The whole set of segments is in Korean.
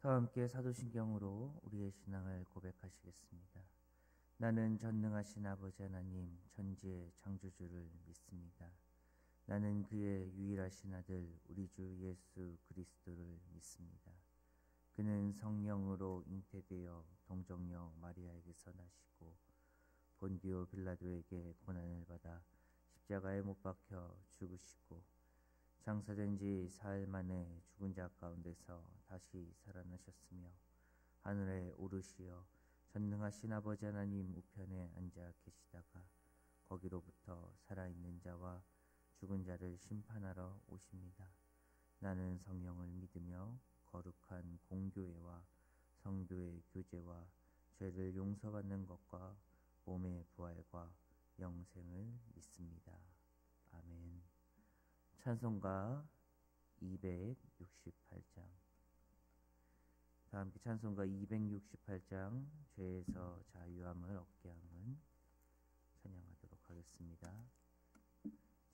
다 함께 사도신경으로 우리의 신앙을 고백하시겠습니다. 나는 전능하신 아버지 하나님 천지의 창조주를 믿습니다. 나는 그의 유일하신 아들 우리 주 예수 그리스도를 믿습니다. 그는 성령으로 잉태되어 동정녀 마리아에게서 나시고 본디오 빌라도에게 고난을 받아 십자가에 못 박혀 죽으시고 장사된 지 사흘 만에 죽은 자 가운데서 다시 살아나셨으며 하늘에 오르시어 전능하신 아버지 하나님 우편에 앉아 계시다가 거기로부터 살아있는 자와 죽은 자를 심판하러 오십니다. 나는 성령을 믿으며 거룩한 공교회와 성도의 교제와 죄를 용서받는 것과 몸의 부활과 영생을 믿습니다. 아멘. 찬송가 268장. 다 함께 찬송가 268장 죄에서 자유함을 얻게 함은 찬양하도록 하겠습니다.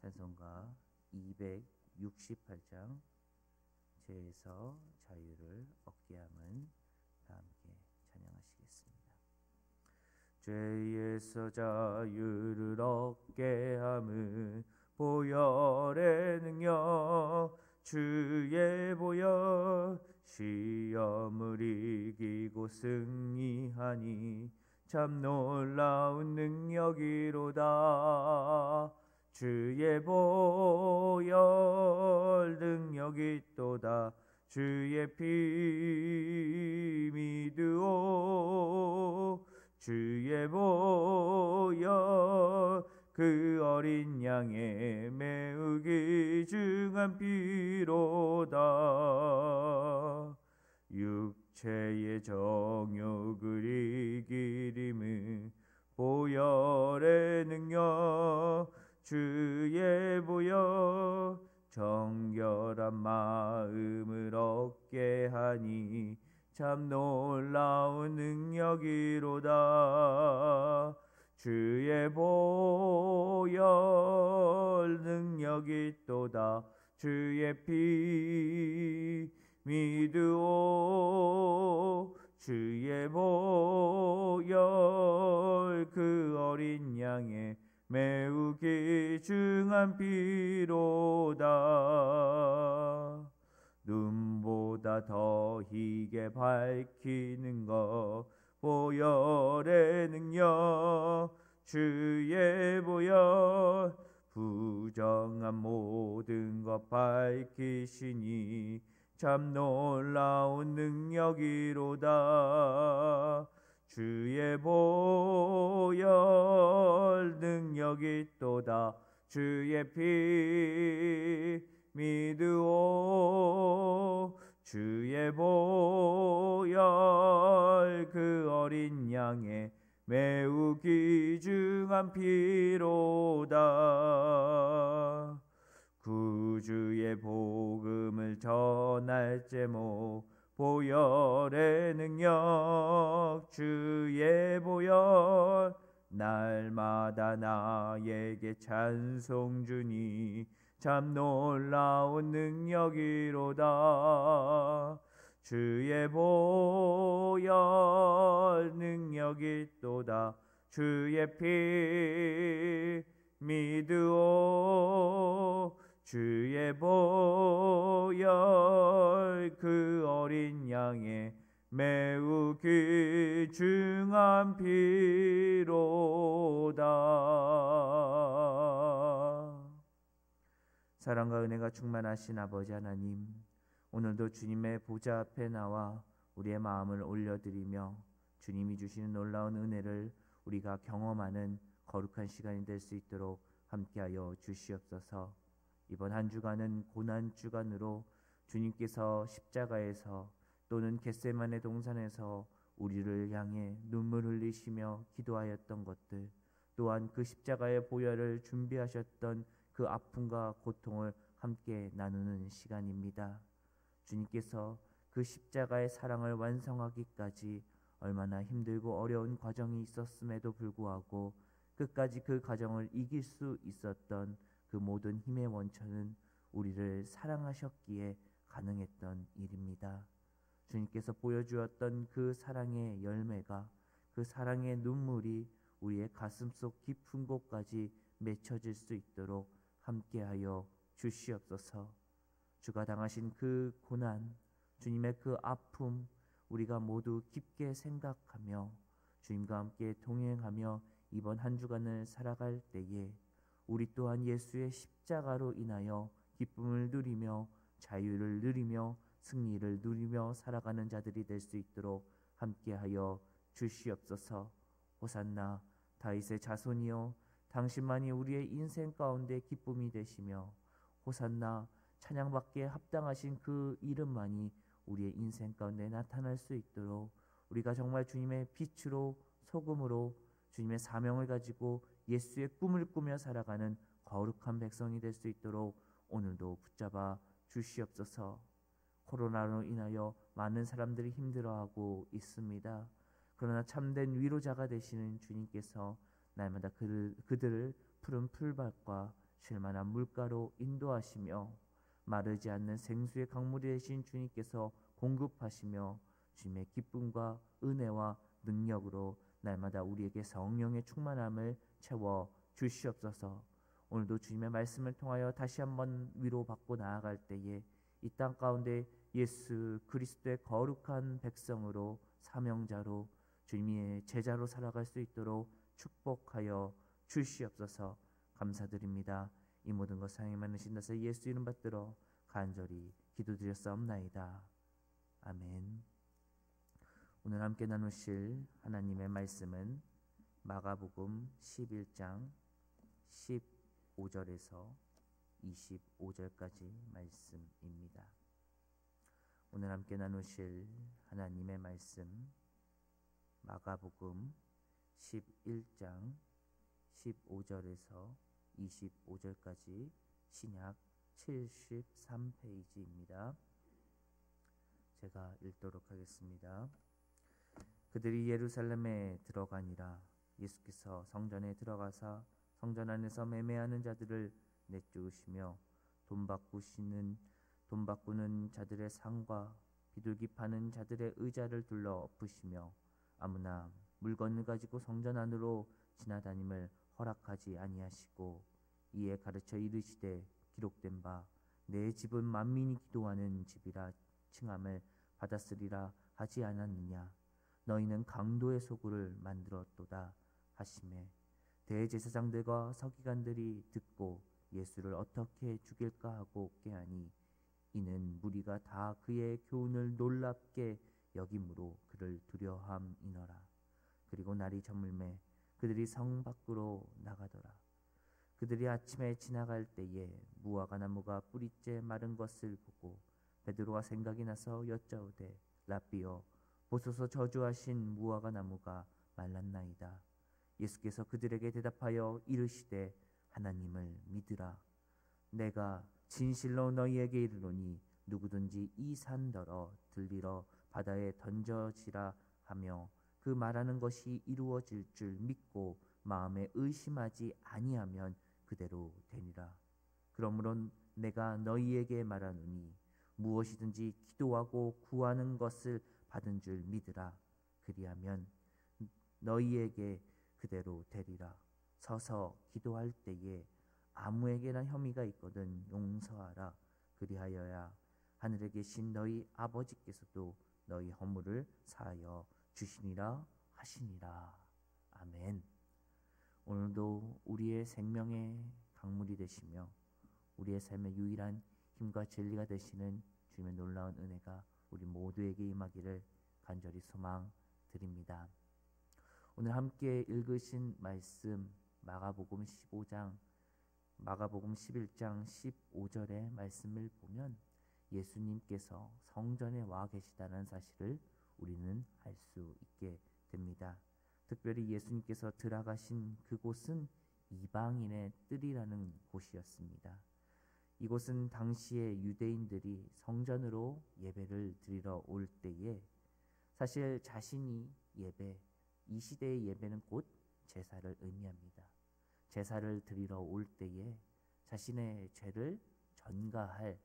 찬송가 268장 죄에서 자유를 얻게 함은 다 함께 찬양하시겠습니다. 죄에서 자유를 얻게 함은 보혈의 능력 주의 보혈 시험을 이기고 승리하니 참 놀라운 능력이로다. 주의 보혈 능력이 있도다. 주의 피 믿으오. 주의 보혈 그 어린 양의 매우 귀중한 피로다. 육체의 정욕을 이기림은 보혈의 능력 주의 보혈 정결한 마음을 얻게 하니 참 놀라운 능력이로다. 주의 보혈 능력이 있도다. 주의 피 믿으오. 주의 보혈 그 어린 양의 매우 귀중한 피로다. 눈보다 더 희게 밝히는 것 보혈의 능력 주의 보혈 부정한 모든 것 밝히시니 참 놀라운 능력이로다. 주의 보혈 능력이 있도다. 주의 피 믿으오. 주의 보혈 그 어린 양의 매우 귀중한 피로다. 구주의 복음을 전할 제목 보혈의 능력 주의 보혈 날마다 나에게 찬송 주니 참 놀라운 능력이로다. 주의 보혈 능력이 있도다. 주의 피 믿으오. 주의 보혈 그 어린 양의 매우 귀중한 피로다. 사랑과 은혜가 충만하신 아버지 하나님, 오늘도 주님의 보좌 앞에 나와 우리의 마음을 올려드리며 주님이 주시는 놀라운 은혜를 우리가 경험하는 거룩한 시간이 될 수 있도록 함께하여 주시옵소서. 이번 한 주간은 고난 주간으로 주님께서 십자가에서 또는 겟세마네 동산에서 우리를 향해 눈물 흘리시며 기도하였던 것들, 또한 그 십자가의 보혈을 준비하셨던 그 아픔과 고통을 함께 나누는 시간입니다. 주님께서 그 십자가의 사랑을 완성하기까지 얼마나 힘들고 어려운 과정이 있었음에도 불구하고 끝까지 그 과정을 이길 수 있었던 그 모든 힘의 원천은 우리를 사랑하셨기에 가능했던 일입니다. 주님께서 보여주었던 그 사랑의 열매가, 그 사랑의 눈물이 우리의 가슴속 깊은 곳까지 맺혀질 수 있도록 함께하여 주시옵소서. 주가 당하신 그 고난, 주님의 그 아픔, 우리가 모두 깊게 생각하며 주님과 함께 동행하며 이번 한 주간을 살아갈 때에 우리 또한 예수의 십자가로 인하여 기쁨을 누리며 자유를 누리며 승리를 누리며 살아가는 자들이 될 수 있도록 함께하여 주시옵소서. 호산나 다윗의 자손이여, 당신만이 우리의 인생 가운데 기쁨이 되시며, 호산나 찬양받기에 합당하신 그 이름만이 우리의 인생 가운데 나타날 수 있도록 우리가 정말 주님의 빛으로 소금으로 주님의 사명을 가지고 예수의 꿈을 꾸며 살아가는 거룩한 백성이 될 수 있도록 오늘도 붙잡아 주시옵소서. 코로나로 인하여 많은 사람들이 힘들어하고 있습니다. 그러나 참된 위로자가 되시는 주님께서 날마다 그들을 푸른 풀밭과 쉴만한 물가로 인도하시며 마르지 않는 생수의 강물이 되신 주님께서 공급하시며 주님의 기쁨과 은혜와 능력으로 날마다 우리에게 성령의 충만함을 채워 주시옵소서. 오늘도 주님의 말씀을 통하여 다시 한번 위로받고 나아갈 때에 이 땅 가운데 예수 그리스도의 거룩한 백성으로, 사명자로, 주님의 제자로 살아갈 수 있도록 축복하여 주시옵소서. 감사드립니다. 이 모든 것 사랑이 많으신 나사 예수 이름 받들어 간절히 기도드렸사옵나이다. 아멘. 오늘 함께 나누실 하나님의 말씀은 마가복음 11장 15절에서 25절까지 말씀입니다. 오늘 함께 나누실 하나님의 말씀 마가복음 11장 15절에서 25절까지 신약 73페이지입니다. 제가 읽도록 하겠습니다. 그들이 예루살렘에 들어가니라. 예수께서 성전에 들어가사 성전 안에서 매매하는 자들을 내쫓으시며 돈 바꾸는 자들의 상과 비둘기 파는 자들의 의자를 둘러 엎으시며 아무나 물건을 가지고 성전 안으로 지나다님을 허락하지 아니하시고 이에 가르쳐 이르시되 기록된 바 내 집은 만민이 기도하는 집이라 칭함을 받았으리라 하지 않았느냐. 너희는 강도의 소굴을 만들었도다 하시매 대제사장들과 서기관들이 듣고 예수를 어떻게 죽일까 하고 꾀하니 이는 무리가 다 그의 교훈을 놀랍게 여김으로 그를 두려워함이너라. 그리고 날이 저물매 그들이 성 밖으로 나가더라. 그들이 아침에 지나갈 때에 무화과 나무가 뿌리째 마른 것을 보고 베드로가 생각이 나서 여짜오되 랍비여 보소서 저주하신 무화과 나무가 말랐나이다. 예수께서 그들에게 대답하여 이르시되 하나님을 믿으라. 내가 진실로 너희에게 이르노니 누구든지 이 산더러 들리러 바다에 던져지라 하며 그 말하는 것이 이루어질 줄 믿고 마음에 의심하지 아니하면 그대로 되니라. 그러므로 내가 너희에게 말하노니 무엇이든지 기도하고 구하는 것을 받은 줄 믿으라. 그리하면 너희에게 그대로 되리라. 서서 기도할 때에 아무에게나 혐의가 있거든 용서하라. 그리하여야 하늘에 계신 너희 아버지께서도 너희 허물을 사하여 주시니라 하시니라. 아멘. 오늘도 우리의 생명의 강물이 되시며 우리의 삶의 유일한 힘과 진리가 되시는 주님의 놀라운 은혜가 우리 모두에게 임하기를 간절히 소망드립니다. 오늘 함께 읽으신 말씀 마가복음 11장 15절의 말씀을 보면 예수님께서 성전에 와 계시다는 사실을 우리는 알 수 있게 됩니다. 특별히 예수님께서 들어가신 그곳은 이방인의 뜰이라는 곳이었습니다. 이곳은 당시에 유대인들이 성전으로 예배를 드리러 올 때에 사실 자신이 이 시대의 예배는 곧 제사를 의미합니다. 제사를 드리러 올 때에 자신의 죄를 전가할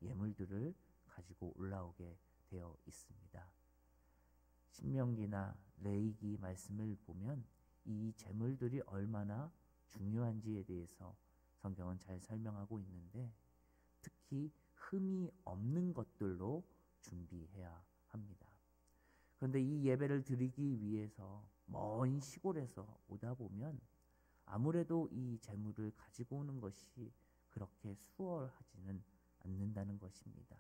예물들을 가지고 올라오게 되어 있습니다. 신명기나 레위기 말씀을 보면 이 제물들이 얼마나 중요한지에 대해서 성경은 잘 설명하고 있는데, 특히 흠이 없는 것들로 준비해야 합니다. 그런데 이 예배를 드리기 위해서 먼 시골에서 오다 보면 아무래도 이 제물을 가지고 오는 것이 그렇게 수월하지는 않는다는 것입니다.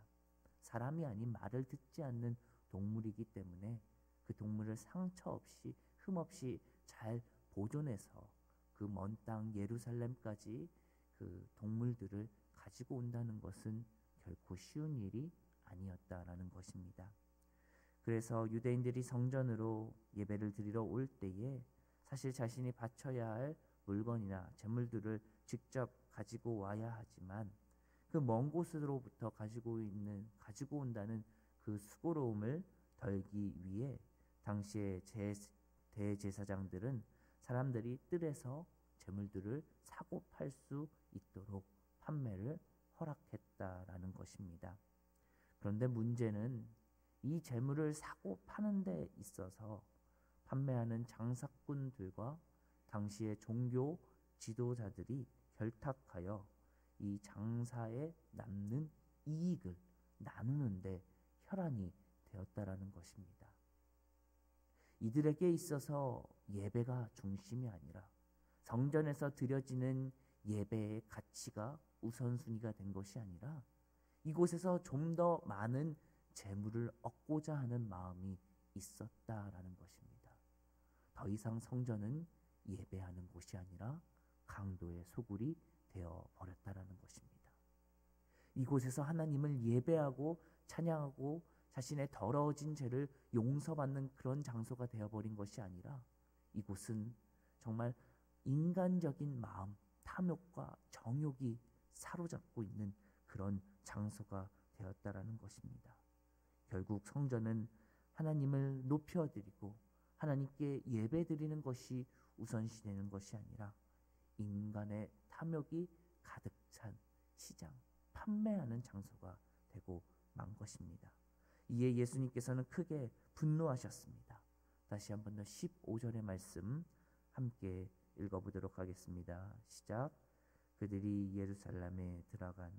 사람이 아닌 말을 듣지 않는 동물이기 때문에 그 동물을 상처 없이 흠 없이 잘 보존해서 그 먼 땅 예루살렘까지 그 동물들을 가지고 온다는 것은 결코 쉬운 일이 아니었다라는 것입니다. 그래서 유대인들이 성전으로 예배를 드리러 올 때에 사실 자신이 바쳐야 할 물건이나 제물들을 직접 가지고 와야 하지만, 그 먼 곳으로부터 가지고 온다는 그 수고로움을 덜기 위해 당시의 대제사장들은 사람들이 뜰에서 제물들을 사고 팔 수 있도록 판매를 허락했다라는 것입니다. 그런데 문제는 이 제물을 사고 파는 데 있어서 판매하는 장사꾼들과 당시의 종교 지도자들이 결탁하여 이 장사에 남는 이익을 나누는데 혈안이 되었다라는 것입니다. 이들에게 있어서 예배가 중심이 아니라 성전에서 드려지는 예배의 가치가 우선순위가 된 것이 아니라 이곳에서 좀 더 많은 재물을 얻고자 하는 마음이 있었다라는 것입니다. 더 이상 성전은 예배하는 곳이 아니라 강도의 소굴이 되어 버렸다라는 것입니다. 이곳에서 하나님을 예배하고 찬양하고 자신의 더러워진 죄를 용서받는 그런 장소가 되어버린 것이 아니라 이곳은 정말 인간적인 마음, 탐욕과 정욕이 사로잡고 있는 그런 장소가 되었다라는 것입니다. 결국 성전은 하나님을 높여드리고 하나님께 예배드리는 것이 우선시되는 것이 아니라 인간의 탐욕이 가득 찬 시장, 판매하는 장소가 되고 만 것입니다. 이에 예수님께서는 크게 분노하셨습니다. 다시 한 번 더 15절의 말씀 함께 읽어보도록 하겠습니다. 시작. 그들이 예루살렘에 들어간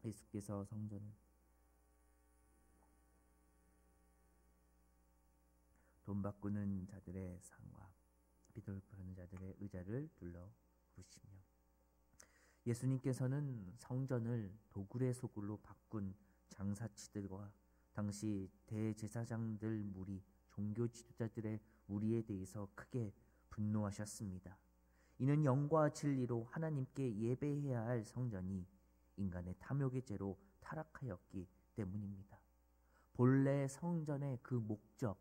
예수께서 성전을 돈 바꾸는 자들의 상과 비둘기하는 자들의 의자를 둘러 부르시며, 예수님께서는 성전을 도굴의 소굴로 바꾼 장사치들과 당시 대제사장들 무리, 종교 지도자들의 무리에 대해서 크게 분노하셨습니다. 이는 영과 진리로 하나님께 예배해야 할 성전이 인간의 탐욕의 죄로 타락하였기 때문입니다. 본래 성전의 그 목적,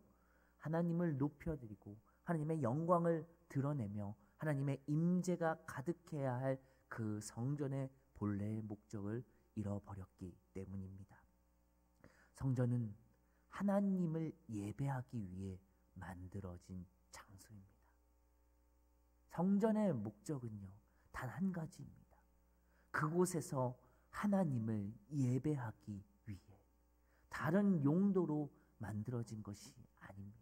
하나님을 높여드리고 하나님의 영광을 드러내며 하나님의 임재가 가득해야 할 그 성전의 본래의 목적을 잃어버렸기 때문입니다. 성전은 하나님을 예배하기 위해 만들어진 장소입니다. 성전의 목적은요, 단 한 가지입니다. 그곳에서 하나님을 예배하기 위해, 다른 용도로 만들어진 것이 아닙니다.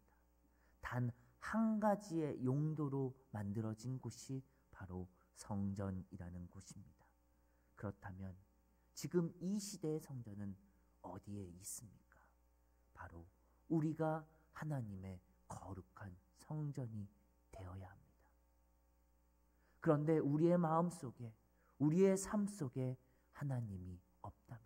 단 한 가지의 용도로 만들어진 곳이 바로 성전이라는 곳입니다. 그렇다면 지금 이 시대의 성전은 어디에 있습니까? 바로 우리가 하나님의 거룩한 성전이 되어야 합니다. 그런데 우리의 마음 속에, 우리의 삶 속에 하나님이 없다면,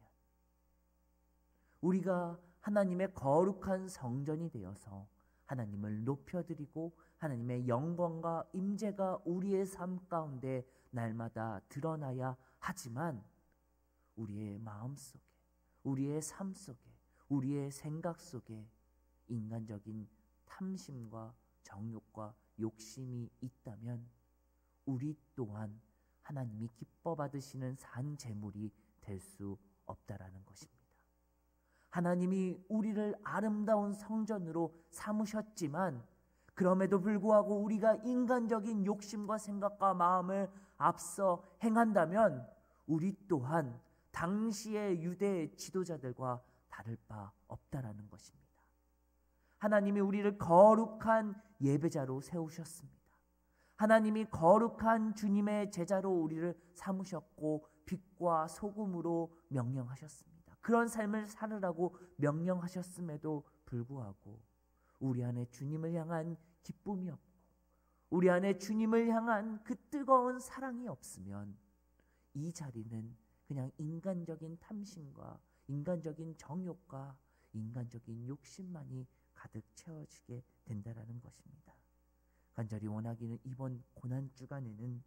우리가 하나님의 거룩한 성전이 되어서 하나님을 높여드리고 하나님의 영광과 임재가 우리의 삶 가운데 날마다 드러나야 하지만, 우리의 마음 속에, 우리의 삶 속에, 우리의 생각 속에 인간적인 탐심과 정욕과 욕심이 있다면 우리 또한 하나님이 기뻐 받으시는 산 제물이 될 수 없다라는 것입니다. 하나님이 우리를 아름다운 성전으로 삼으셨지만 그럼에도 불구하고 우리가 인간적인 욕심과 생각과 마음을 앞서 행한다면 우리 또한 당시의 유대 지도자들과 다를 바 없다라는 것입니다. 하나님이 우리를 거룩한 예배자로 세우셨습니다. 하나님이 거룩한 주님의 제자로 우리를 삼으셨고 빛과 소금으로 명령하셨습니다. 그런 삶을 살으라고 명령하셨음에도 불구하고 우리 안에 주님을 향한 기쁨이 없고 우리 안에 주님을 향한 그 뜨거운 사랑이 없으면 이 자리는 그냥 인간적인 탐심과 인간적인 정욕과 인간적인 욕심만이 가득 채워지게 된다라는 것입니다. 간절히 원하기는 이번 고난 주간에는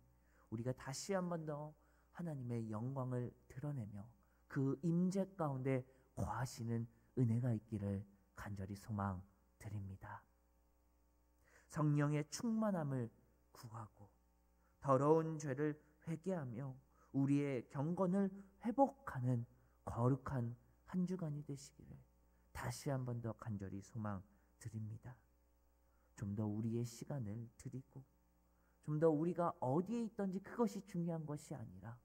우리가 다시 한 번 더 하나님의 영광을 드러내며 그 임재 가운데 거하시는 은혜가 있기를 간절히 소망드립니다. 성령의 충만함을 구하고 더러운 죄를 회개하며 우리의 경건을 회복하는 거룩한 한 주간이 되시기를 다시 한 번 더 간절히 소망드립니다. 좀 더 우리의 시간을 드리고 좀 더 우리가 어디에 있든지 그것이 중요한 것이 아니라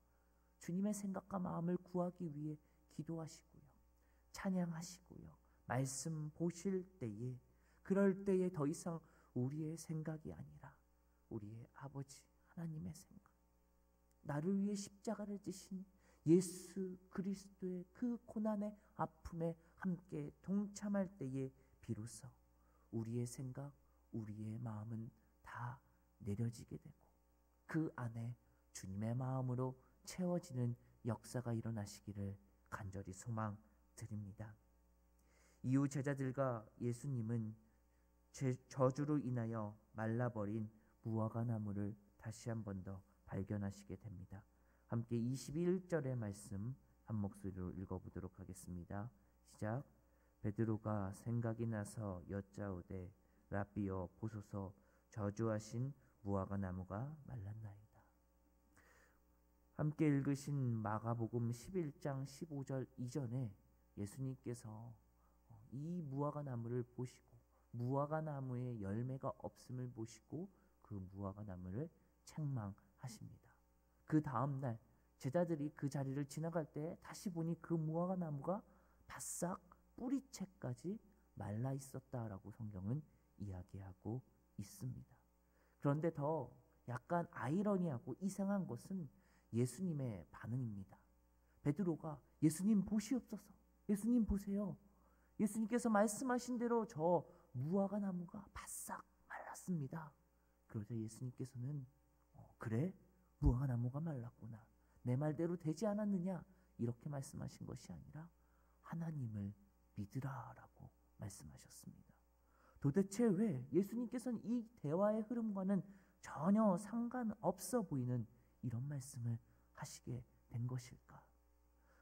주님의 생각과 마음을 구하기 위해 기도하시고요. 찬양하시고요. 말씀 보실 때에 그럴 때에 더 이상 우리의 생각이 아니라 우리의 아버지 하나님의 생각, 나를 위해 십자가를 지신 예수 그리스도의 그 고난의 아픔에 함께 동참할 때에 비로소 우리의 생각, 우리의 마음은 다 내려지게 되고 그 안에 주님의 마음으로 채워지는 역사가 일어나시기를 간절히 소망드립니다. 이후 제자들과 예수님은 저주로 인하여 말라버린 무화과 나무를 다시 한 번 더 발견하시게 됩니다. 함께 21절의 말씀 한 목소리로 읽어보도록 하겠습니다. 시작. 베드로가 생각이 나서 여짜오되 라비여 보소서 저주하신 무화과 나무가 말랐나이다. 함께 읽으신 마가복음 11장 15절 이전에 예수님께서 이 무화과 나무를 보시고 무화과 나무에 열매가 없음을 보시고 그 무화과 나무를 책망하십니다. 그 다음 날 제자들이 그 자리를 지나갈 때 다시 보니 그 무화과 나무가 바싹 뿌리채까지 말라 있었다라고 성경은 이야기하고 있습니다. 그런데 더 약간 아이러니하고 이상한 것은 예수님의 반응입니다. 베드로가 예수님 보시옵소서, 예수님 보세요. 예수님께서 말씀하신 대로 저 무화과 나무가 바싹 말랐습니다. 그러자 예수님께서는 그래? 무화과 나무가 말랐구나. 내 말대로 되지 않았느냐? 이렇게 말씀하신 것이 아니라 하나님을 믿으라라고 말씀하셨습니다. 도대체 왜 예수님께서는 이 대화의 흐름과는 전혀 상관없어 보이는 이런 말씀을 하시게 된 것일까?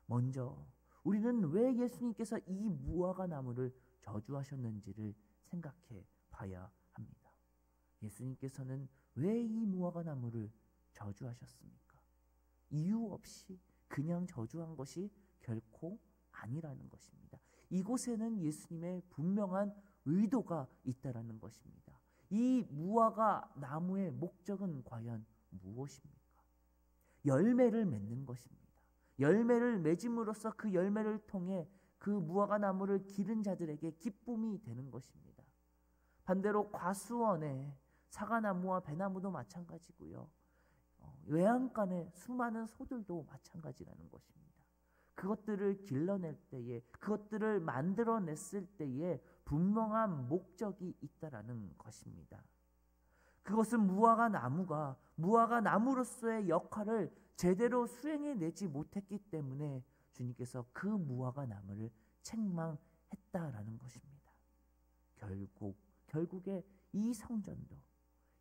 먼저 우리는 왜 예수님께서 이 무화과 나무를 저주하셨는지를 생각해 봐야 합니다. 예수님께서는 왜 이 무화과 나무를 저주하셨습니까? 이유 없이 그냥 저주한 것이 결코 아니라는 것입니다. 이곳에는 예수님의 분명한 의도가 있다라는 것입니다. 이 무화과 나무의 목적은 과연 무엇입니까? 열매를 맺는 것입니다. 열매를 맺음으로써 그 열매를 통해 그 무화과 나무를 기른 자들에게 기쁨이 되는 것입니다. 반대로 과수원에 사과나무와 배나무도 마찬가지고요. 외양간에 수많은 소들도 마찬가지라는 것입니다. 그것들을 길러낼 때에, 그것들을 만들어냈을 때에 분명한 목적이 있다라는 것입니다. 그것은 무화과 나무가 무화과 나무로서의 역할을 제대로 수행해내지 못했기 때문에 주님께서 그 무화과 나무를 책망했다라는 것입니다. 결국에 이 성전도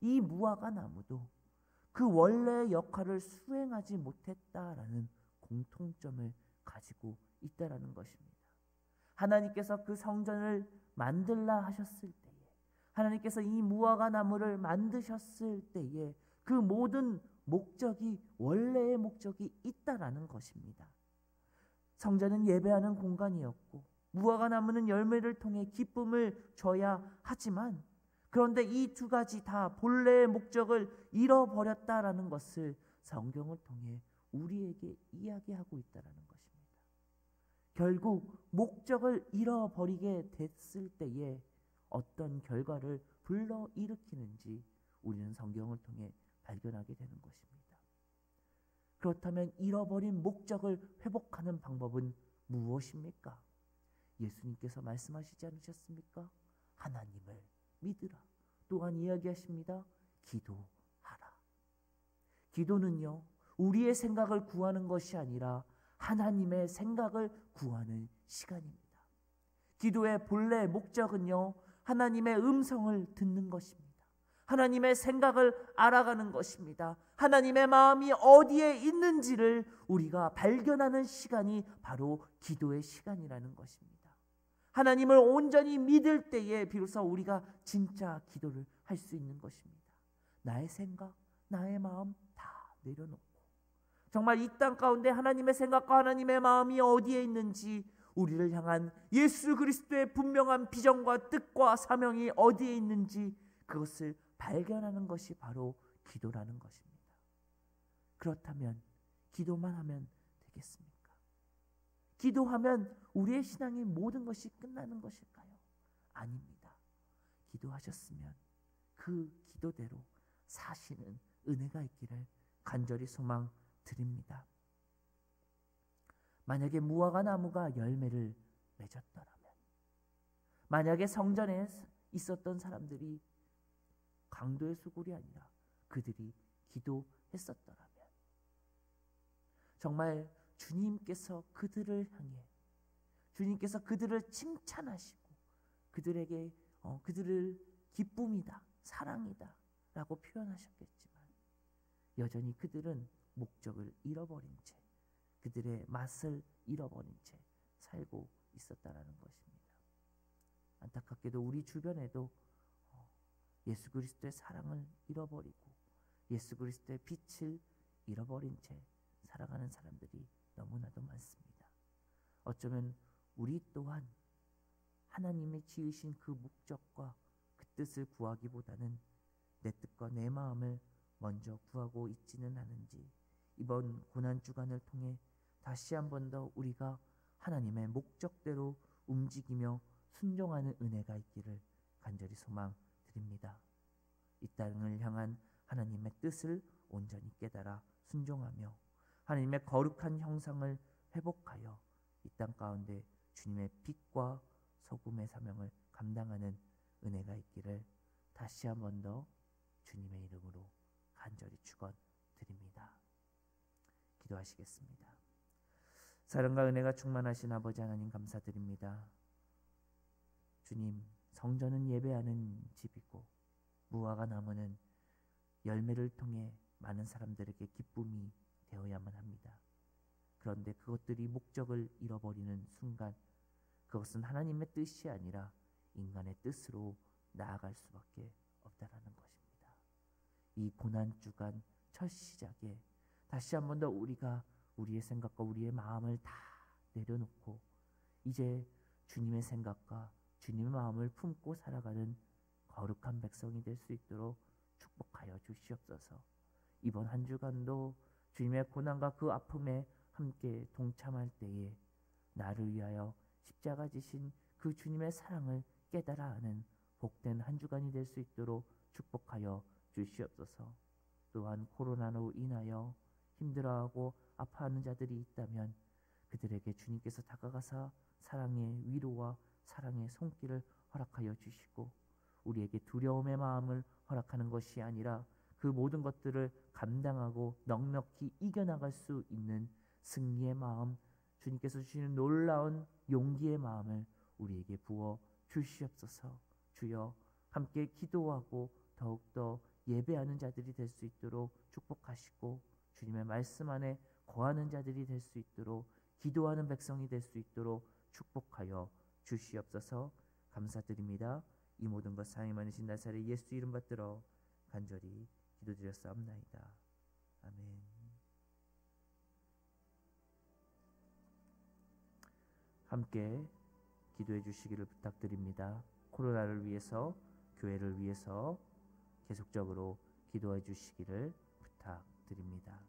이 무화과 나무도 그 원래의 역할을 수행하지 못했다라는 공통점을 가지고 있다라는 것입니다. 하나님께서 그 성전을 만들라 하셨을 때에, 하나님께서 이 무화과 나무를 만드셨을 때에 그 모든 목적이, 원래의 목적이 있다라는 것입니다. 성전은 예배하는 공간이었고 무화과 나무는 열매를 통해 기쁨을 줘야 하지만, 그런데 이 두 가지 다 본래의 목적을 잃어버렸다라는 것을 성경을 통해 우리에게 이야기하고 있다라는 것입니다. 결국 목적을 잃어버리게 됐을 때에 어떤 결과를 불러일으키는지 우리는 성경을 통해 발견하게 되는 것입니다. 그렇다면 잃어버린 목적을 회복하는 방법은 무엇입니까? 예수님께서 말씀하시지 않으셨습니까? 하나님을 믿으라. 또한 이야기하십니다. 기도하라. 기도는요, 우리의 생각을 구하는 것이 아니라 하나님의 생각을 구하는 시간입니다. 기도의 본래 목적은요, 하나님의 음성을 듣는 것입니다. 하나님의 생각을 알아가는 것입니다. 하나님의 마음이 어디에 있는지를 우리가 발견하는 시간이 바로 기도의 시간이라는 것입니다. 하나님을 온전히 믿을 때에 비로소 우리가 진짜 기도를 할 수 있는 것입니다. 나의 생각, 나의 마음 다 내려놓고 정말 이 땅 가운데 하나님의 생각과 하나님의 마음이 어디에 있는지, 우리를 향한 예수 그리스도의 분명한 비전과 뜻과 사명이 어디에 있는지 그것을 발견하는 것이 바로 기도라는 것입니다. 그렇다면 기도만 하면 되겠습니까? 기도하면 우리의 신앙의 모든 것이 끝나는 것일까요? 아닙니다. 기도하셨으면 그 기도대로 사시는 은혜가 있기를 간절히 소망드립니다. 만약에 무화과 나무가 열매를 맺었더라면, 만약에 성전에 있었던 사람들이 강도의 수골이 아니라 그들이 기도했었더라면, 정말 주님께서 그들을 향해, 주님께서 그들을 칭찬하시고 그들에게 그들을 기쁨이다, 사랑이다 라고 표현하셨겠지만, 여전히 그들은 목적을 잃어버린 채, 그들의 맛을 잃어버린 채 살고 있었다라는 것입니다. 안타깝게도 우리 주변에도 예수 그리스도의 사랑을 잃어버리고 예수 그리스도의 빛을 잃어버린 채 살아가는 사람들이 너무나도 많습니다. 어쩌면 우리 또한 하나님이 지으신 그 목적과 그 뜻을 구하기보다는 내 뜻과 내 마음을 먼저 구하고 있지는 않은지, 이번 고난주간을 통해 다시 한 번 더 우리가 하나님의 목적대로 움직이며 순종하는 은혜가 있기를 간절히 소망드립니다. 이 땅을 향한 하나님의 뜻을 온전히 깨달아 순종하며 하나님의 거룩한 형상을 회복하여 이 땅 가운데 주님의 빛과 소금의 사명을 감당하는 은혜가 있기를 다시 한 번 더 주님의 이름으로 간절히 축원드립니다. 기도하시겠습니다. 사랑과 은혜가 충만하신 아버지 하나님, 감사드립니다. 주님, 성전은 예배하는 집이고 무화과 나무는 열매를 통해 많은 사람들에게 기쁨이 되어야만 합니다. 그런데 그것들이 목적을 잃어버리는 순간 그것은 하나님의 뜻이 아니라 인간의 뜻으로 나아갈 수밖에 없다라는 것입니다. 이 고난주간 첫 시작에 다시 한 번 더 우리가 우리의 생각과 우리의 마음을 다 내려놓고 이제 주님의 생각과 주님의 마음을 품고 살아가는 거룩한 백성이 될 수 있도록 축복하여 주시옵소서. 이번 한 주간도 주님의 고난과 그 아픔에 함께 동참할 때에 나를 위하여 십자가 지신 그 주님의 사랑을 깨달아 아는 복된 한 주간이 될 수 있도록 축복하여 주시옵소서. 또한 코로나로 인하여 힘들어하고 아파하는 자들이 있다면 그들에게 주님께서 다가가사 사랑의 위로와 사랑의 손길을 허락하여 주시고, 우리에게 두려움의 마음을 허락하는 것이 아니라 그 모든 것들을 감당하고 넉넉히 이겨나갈 수 있는 승리의 마음, 주님께서 주시는 놀라운 용기의 마음을 우리에게 부어 주시옵소서. 주여, 함께 기도하고 더욱더 예배하는 자들이 될 수 있도록 축복하시고, 주님의 말씀 안에 거하는 자들이 될 수 있도록, 기도하는 백성이 될 수 있도록 축복하여 주시옵소서. 감사드립니다. 이 모든 것 사랑이 많으신 나사렛 예수 이름 받들어 간절히 기도드렸사옵나이다. 아멘. 함께 기도해 주시기를 부탁드립니다. 코로나를 위해서, 교회를 위해서 계속적으로 기도해 주시기를 부탁드립니다.